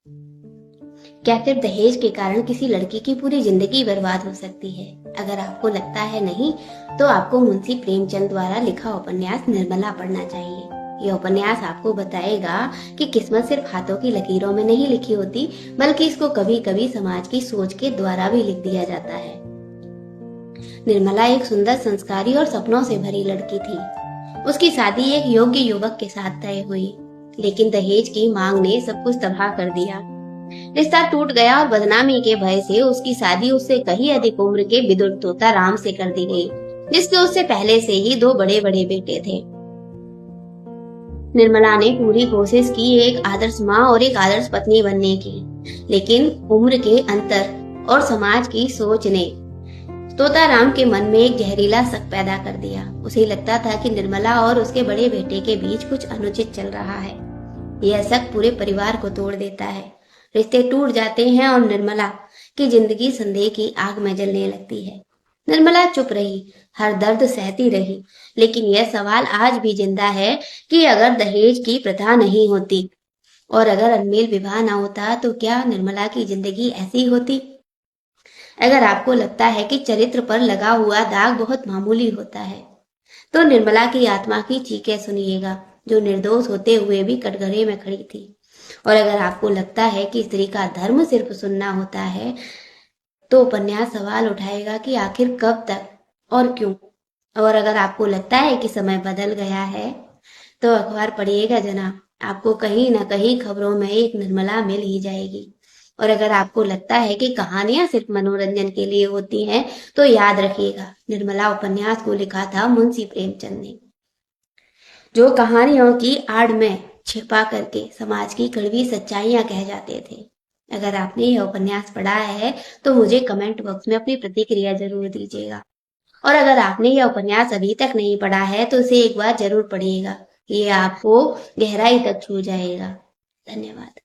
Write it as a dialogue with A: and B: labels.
A: क्या सिर्फ दहेज के कारण किसी लड़की की पूरी जिंदगी बर्बाद हो सकती है? अगर आपको लगता है नहीं, तो आपको मुंशी प्रेमचंद द्वारा लिखा उपन्यास निर्मला पढ़ना चाहिए। यह उपन्यास आपको बताएगा कि किस्मत सिर्फ हाथों की लकीरों में नहीं लिखी होती, बल्कि इसको कभी कभी समाज की सोच के द्वारा भी लिख दिया जाता है। निर्मला एक सुंदर, संस्कारी और सपनों से भरी लड़की थी। उसकी शादी एक योग्य युवक के साथ तय हुई, लेकिन दहेज की मांग ने सब कुछ तबाह कर दिया। रिश्ता टूट गया और बदनामी के भय से उसकी शादी उससे कहीं अधिक उम्र के विदुर तोताराम से कर दी गई, जिसके उससे पहले से ही दो बड़े बड़े बेटे थे। निर्मला ने पूरी कोशिश की एक आदर्श माँ और एक आदर्श पत्नी बनने की, लेकिन उम्र के अंतर और समाज की सोच ने तोताराम के मन में एक जहरीला शक पैदा कर दिया। उसे लगता था कि निर्मला और उसके बड़े बेटे के बीच कुछ अनुचित चल रहा है। यह शक पूरे परिवार को तोड़ देता है। रिश्ते टूट जाते हैं और निर्मला की जिंदगी संदेह की आग में जलने लगती है। निर्मला चुप रही, हर दर्द सहती रही, लेकिन यह सवाल आज भी जिंदा है कि अगर दहेज की प्रथा नहीं होती और अगर अनमेल विवाह ना होता, तो क्या निर्मला की जिंदगी ऐसी होती? अगर आपको लगता है कि चरित्र पर लगा हुआ दाग बहुत मामूली होता है, तो निर्मला की आत्मा की चीखें सुनिएगा, जो निर्दोष होते हुए भी कटघरे में खड़ी थी। और अगर आपको लगता है कि स्त्री का धर्म सिर्फ सुनना होता है, तो उपन्यास सवाल उठाएगा कि आखिर कब तक और क्यों। और अगर आपको लगता है कि समय बदल गया है, तो अखबार पढ़िएगा जनाब, आपको कहीं ना कहीं खबरों में एक निर्मला मिल ही जाएगी। और अगर आपको लगता है कि कहानियां सिर्फ मनोरंजन के लिए होती हैं, तो याद रखिएगा, निर्मला उपन्यास को लिखा था मुंशी प्रेमचंद ने, जो कहानियों की आड़ में छिपा करके समाज की कड़वी सच्चाइयां कह जाते थे। अगर आपने यह उपन्यास पढ़ा है, तो मुझे कमेंट बॉक्स में अपनी प्रतिक्रिया जरूर दीजिएगा। और अगर आपने यह उपन्यास अभी तक नहीं पढ़ा है, तो इसे एक बार जरूर पढ़िएगा। ये आपको गहराई तक छू जाएगा। धन्यवाद।